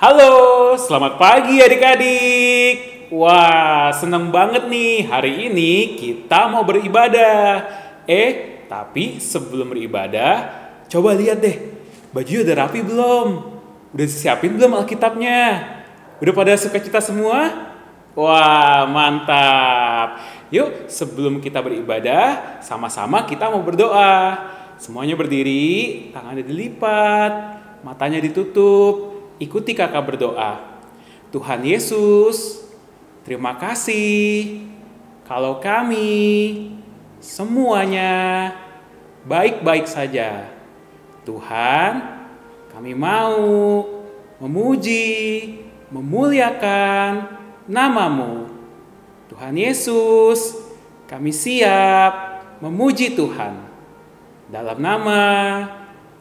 Halo, selamat pagi adik-adik. Wah, seneng banget nih. Hari ini kita mau beribadah. Tapi sebelum beribadah, coba lihat deh. Baju udah rapi belum? Udah siapin belum Alkitabnya? Udah pada sukacita semua? Wah, mantap. Yuk, sebelum kita beribadah, sama-sama kita mau berdoa. Semuanya berdiri, tangannya dilipat, matanya ditutup. Ikuti kakak berdoa. Tuhan Yesus, terima kasih kalau kami semuanya baik-baik saja. Tuhan, kami mau memuji, memuliakan nama-Mu. Tuhan Yesus, kami siap memuji Tuhan. Dalam nama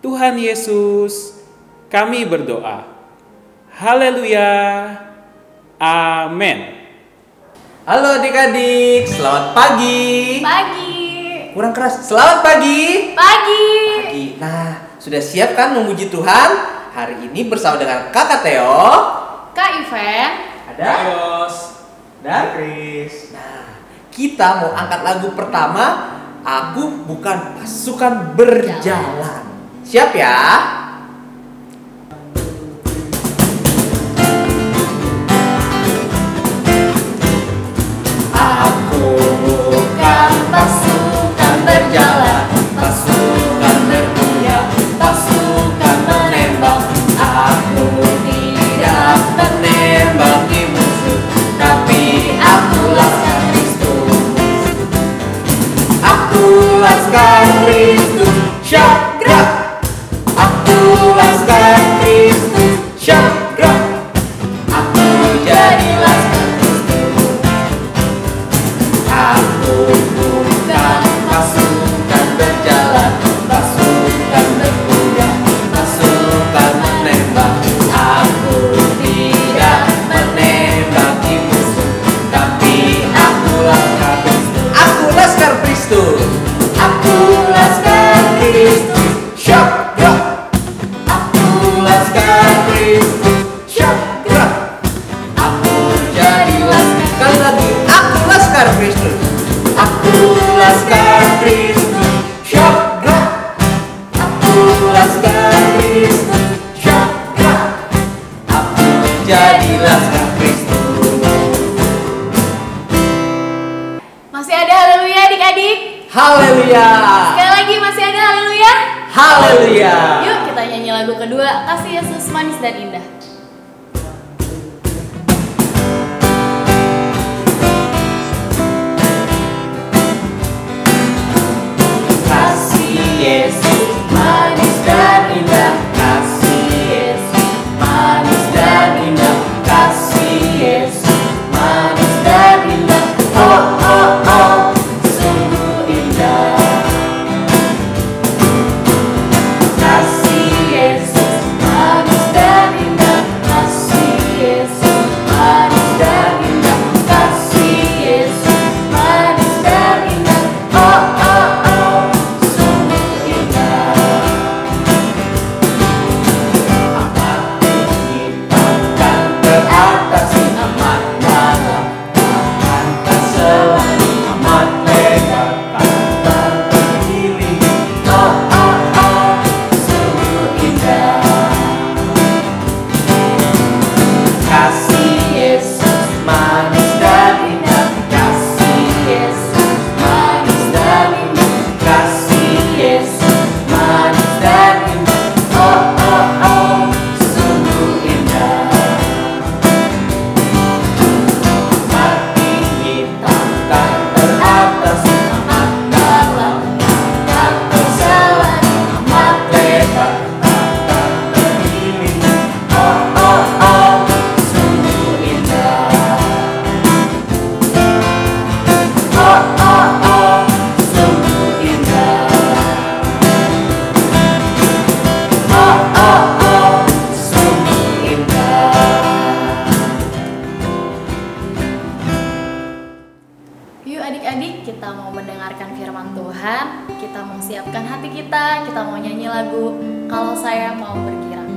Tuhan Yesus, kami berdoa. Haleluya. Amin. Halo adik-adik, selamat pagi. Pagi. Kurang keras. Selamat pagi. Pagi. Pagi. Nah, sudah siap kan memuji Tuhan? Hari ini bersama dengan Kakak Theo, Kak Iven. ada Yos, dan Chris. Nah, kita mau angkat lagu pertama. Aku bukan pasukan berjalan. Siap ya? Bukan pasukan berjalan, pasukan berkuda, pasukan menembak. Aku tidak menembaki musuh, tapi aku laskar Kristus. Aku laskar Kristus, syakrak. Aku laskar Kristus, syakrak. Aku jadi laskar Kristus. Aku bukan pasukan berjalan, pasukan berkuda, pasukan menembak. Aku tidak menembaki musuh, tapi aku laskar Kristus. Aku laskar Kristus. Aku laskar Kristus. Syakrak. Aku laskar Kristus. Syakrak. Aku jadi laskar. Sekali lagi, aku laskar Kristus. Aku laskar Kristus. Syakrak. Aku laskar Kristus. Syakrak. Aku jadi laskar Kristus. Masih ada haleluya adik-adik? Haleluya. Sekali lagi masih ada haleluya? Haleluya. Yuk kita nyanyi lagu kedua, Kasih Yesus Manis dan Indah. Kasih Yesus manis dan indah, kasih Yesus manis dan indah, kasih Yesus manis dan indah. Oh oh oh, sungguh indah. Kasih Yesus manis dan indah, kasih Yesus manis dan indah, kasih Yesus manis dan indah. Oh oh oh, sungguh indah. Amat tinggi bahkan teratas, amat dalam bahkan tak selalu, amat lebar tak terkini. Oh oh oh, sungguh indah. Kasih Yesus manis dan indah, kasih Yesus manis dan indah, kasih Yesus manis dan indah. Oh oh oh, sungguh indah. Amat tinggi tak teratas, amat dalam tak tersalah, amat lebar tak terkini. Oh oh oh, sungguh indah. Oh oh oh, sungguh indah. Oh oh oh, sungguh indah. Yuk adik-adik, kita mau mendengarkan firman Tuhan. Kita mau siapkan hati kita mau nyanyi lagu Kalau Saya Mau Berkirang.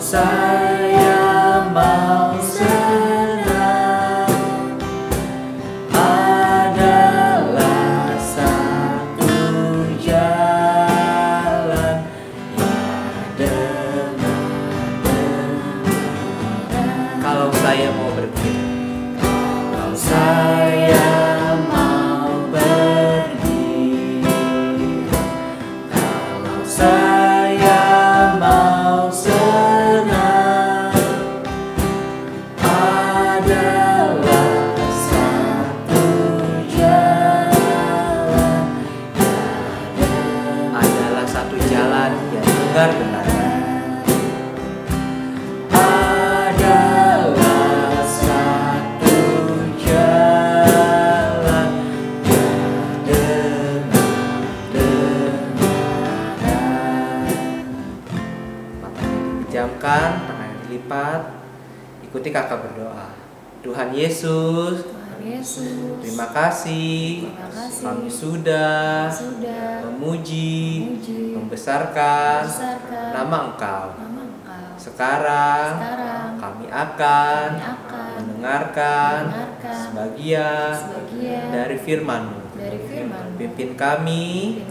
saya mau senang adalah satu jalan yang benar. Kalau saya mau berpikir, kalau saya mau pergi, kalau saya mau senang adalah satu jalan, adalah satu jalan yang benar-benar. Adalah satu jalan yang benar. Matanya dipejamkan, tangannya dilipat. Ikuti kakak berdoa. Tuhan Yesus, Tuhan Yesus, terima kasih. terima kasih. Kami sudah memuji, membesarkan nama Engkau. nama Engkau. Sekarang kami akan mendengarkan sebagian dari firman-Mu. dari firman Pimpin kami,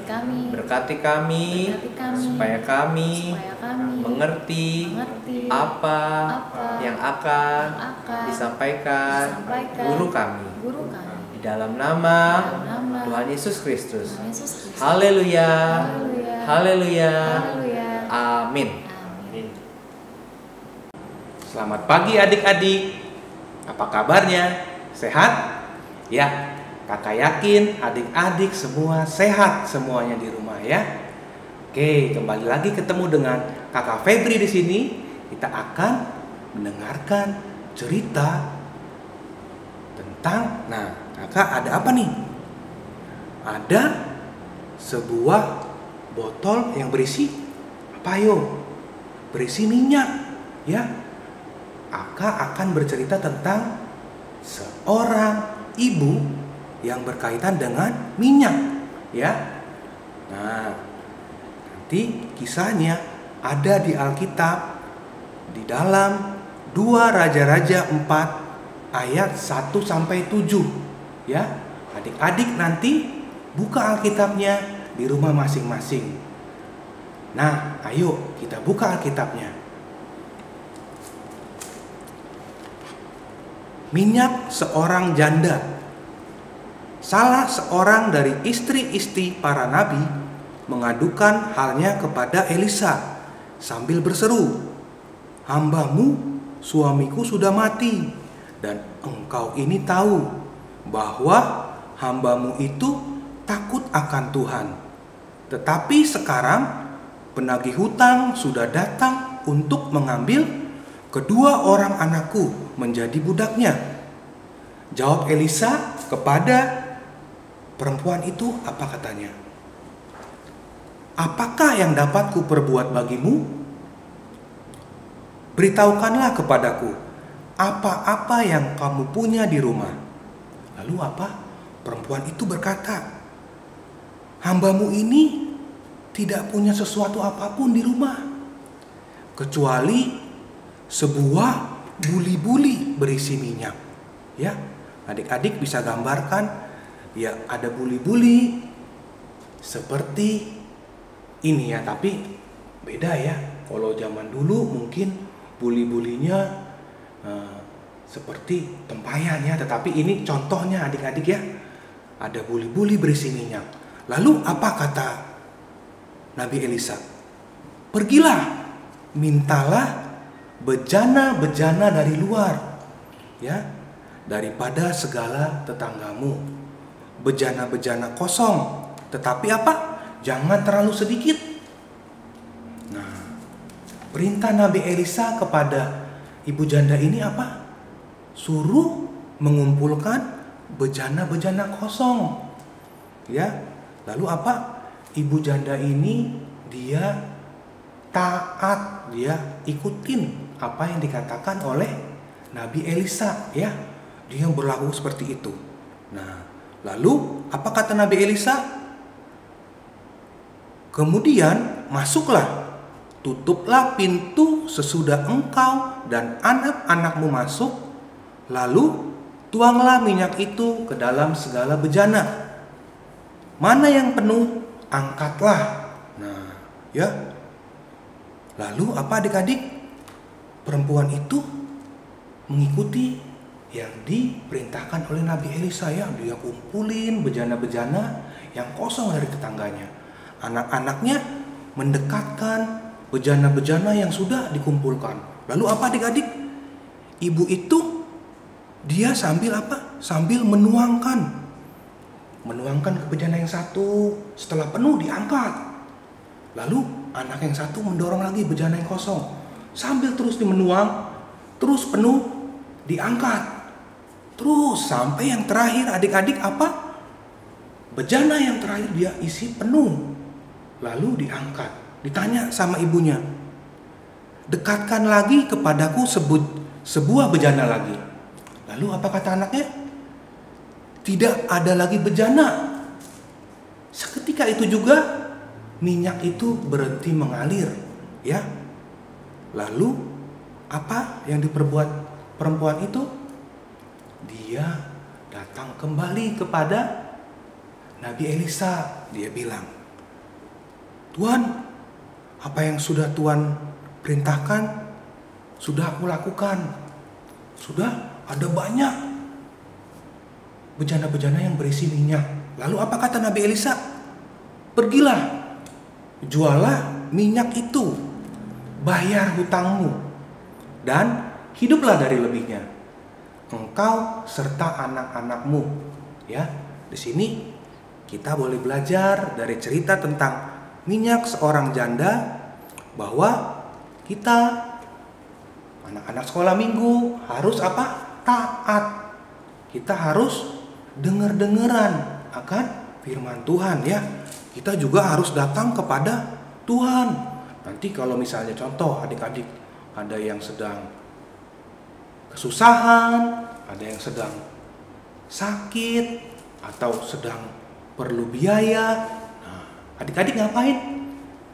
berkati kami, supaya kami mengerti apa yang akan disampaikan guru kami. Di dalam nama Tuhan Yesus Kristus. Haleluya. Haleluya. Amin. Selamat pagi adik-adik. Apa kabarnya? Sehat? Ya, kakak yakin adik-adik semua sehat semuanya di rumah ya. Oke, kembali lagi ketemu dengan kakak Febri di sini. Kita akan mendengarkan cerita tentang, kakak ada apa nih? Ada sebuah botol yang berisi apa yo? Berisi minyak ya. Kakak akan bercerita tentang seorang ibu yang berkaitan dengan minyak ya. Nah, nanti kisahnya ada di Alkitab di dalam 2 Raja-Raja 4 ayat 1 sampai 7 ya. Adik-adik nanti buka Alkitabnya di rumah masing-masing. Nah, ayo kita buka Alkitabnya. Minyak seorang janda. Salah seorang dari istri-istri para nabi mengadukan halnya kepada Elisa sambil berseru, "Hambamu, suamiku sudah mati, dan engkau ini tahu bahwa hambamu itu takut akan Tuhan. Tetapi sekarang penagih hutang sudah datang untuk mengambil kedua orang anakku menjadi budaknya." Jawab Elisa kepada perempuan itu, apa katanya? "Apakah yang dapat kuperbuat bagimu? Beritahukanlah kepadaku apa-apa yang kamu punya di rumah." Lalu apa? Perempuan itu berkata, "Hambamu ini tidak punya sesuatu apapun di rumah, kecuali sebuah buli-buli berisi minyak." Ya, adik-adik bisa gambarkan, ya ada buli-buli seperti ini ya, tapi beda ya. Kalau zaman dulu mungkin buli-bulinya seperti tempayan ya, tetapi ini contohnya adik-adik ya. Ada buli-buli berisi minyak. Lalu apa kata Nabi Elisa? "Pergilah, mintalah bejana-bejana dari luar ya, daripada segala tetanggamu. Bejana-bejana kosong, tetapi apa? Jangan terlalu sedikit." Nah, perintah Nabi Elisa kepada ibu janda ini apa? Suruh mengumpulkan bejana-bejana kosong ya. Lalu apa? Ibu janda ini dia taat, dia ikutin apa yang dikatakan oleh Nabi Elisa ya. Dia berlaku seperti itu. Nah, lalu apa kata Nabi Elisa? Kemudian masuklah tutuplah pintu sesudah engkau dan anak-anakmu masuk, lalu tuanglah minyak itu ke dalam segala bejana. Mana yang penuh, angkatlah. Nah, ya. Lalu apa adik-adik? Perempuan itu mengikuti yang diperintahkan oleh Nabi Elisa ya. Dia kumpulin bejana-bejana yang kosong dari tetangganya. Anak-anaknya mendekatkan bejana-bejana yang sudah dikumpulkan. Lalu apa adik-adik? Ibu itu dia sambil apa? Sambil menuangkan ke bejana yang satu. Setelah penuh diangkat. Lalu anak yang satu mendorong lagi bejana yang kosong. Sambil terus menuang, terus penuh, diangkat. Terus sampai yang terakhir adik-adik apa? Bejana yang terakhir dia isi penuh. Lalu diangkat. Ditanya sama ibunya, dekatkan lagi kepadaku sebuah bejana lagi. Lalu apa kata anaknya? Tidak ada lagi bejana. Seketika itu juga minyak itu berhenti mengalir, ya. Lalu apa yang diperbuat perempuan itu? Dia datang kembali kepada Nabi Elisa. Dia bilang, Tuhan, apa yang sudah Tuhan perintahkan sudah aku lakukan. Sudah ada banyak bejana-bejana yang berisi minyak. Lalu apa kata Nabi Elisa? Pergilah, jualah minyak itu, bayar hutangmu, dan hiduplah dari lebihnya, engkau serta anak-anakmu. Ya, di sini kita boleh belajar dari cerita tentang minyak seorang janda, bahwa kita anak-anak sekolah minggu harus apa? Taat. Kita harus dengar-dengaran akan firman Tuhan ya. Kita juga harus datang kepada Tuhan. Nanti kalau misalnya contoh adik-adik ada yang sedang kesusahan, ada yang sedang sakit atau sedang perlu biaya, adik-adik ngapain?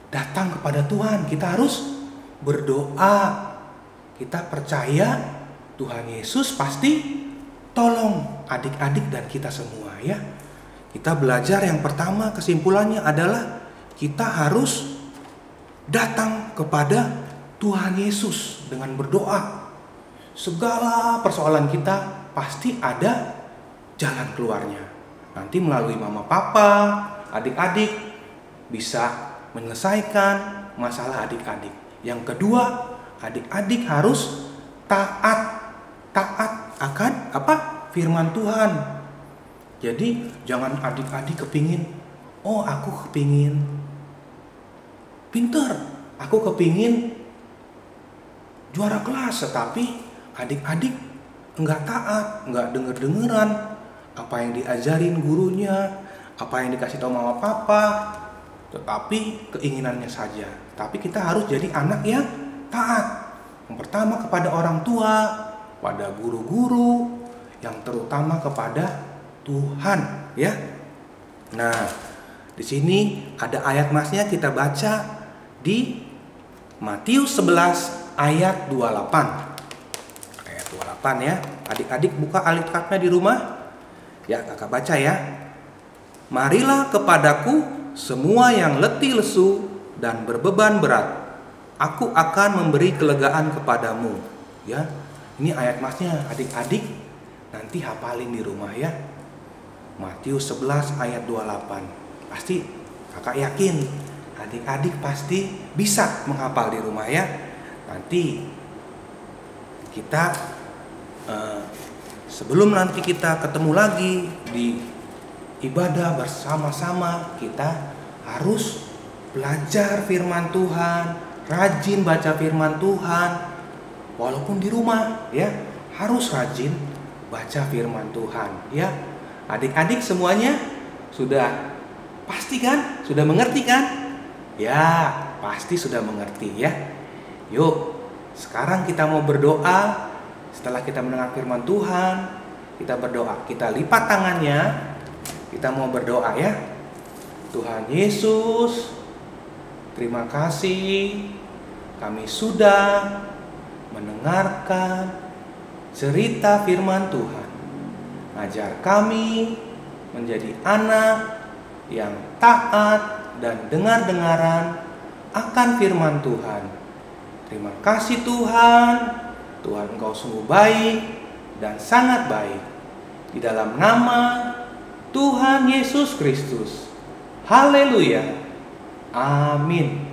Datang kepada Tuhan. Kita harus berdoa. Kita percaya Tuhan Yesus pasti tolong adik-adik dan kita semua ya. Kita belajar yang pertama, kesimpulannya adalah kita harus datang kepada Tuhan Yesus dengan berdoa. Segala persoalan kita pasti ada jalan keluarnya. Nanti melalui mama papa, adik-adik bisa menyelesaikan masalah adik-adik. Yang kedua, adik-adik harus taat akan apa? Firman Tuhan. Jadi jangan adik-adik kepingin, oh aku kepingin pinter, aku kepingin juara kelas, tetapi adik-adik enggak taat, enggak denger-dengeran apa yang diajarin gurunya, apa yang dikasih tahu mama papa, tetapi keinginannya saja. Tapi kita harus jadi anak yang taat. Yang pertama kepada orang tua, pada guru-guru, yang terutama kepada Tuhan, ya. Nah, di sini ada ayat masnya, kita baca di Matius 11 ayat 28. Ayat 28 ya. Adik-adik buka Alkitabnya di rumah. Ya, kakak baca ya. Marilah kepadaku semua yang letih lesu dan berbeban berat, aku akan memberi kelegaan kepadamu. Ya, ini ayat masnya adik-adik nanti hafalin di rumah ya. Matius 11 ayat 28. Pasti kakak yakin adik-adik pasti bisa menghafal di rumah ya. Nanti kita sebelum nanti kita ketemu lagi di ibadah bersama-sama, kita harus belajar firman Tuhan, rajin baca firman Tuhan. Walaupun di rumah ya, harus rajin baca firman Tuhan ya. Adik-adik semuanya sudah pasti kan? Sudah mengerti kan? Ya, pasti sudah mengerti ya. Yuk, sekarang kita mau berdoa. Setelah kita mendengar firman Tuhan, kita berdoa. Kita lipat tangannya. Kita mau berdoa ya. Tuhan Yesus, terima kasih kami sudah mendengarkan cerita firman Tuhan. Ajar kami menjadi anak yang taat dan dengar-dengaran akan firman Tuhan. Terima kasih Tuhan. Tuhan Engkau sungguh baik dan sangat baik. Di dalam nama Tuhan Yesus Kristus. Haleluya. Amin.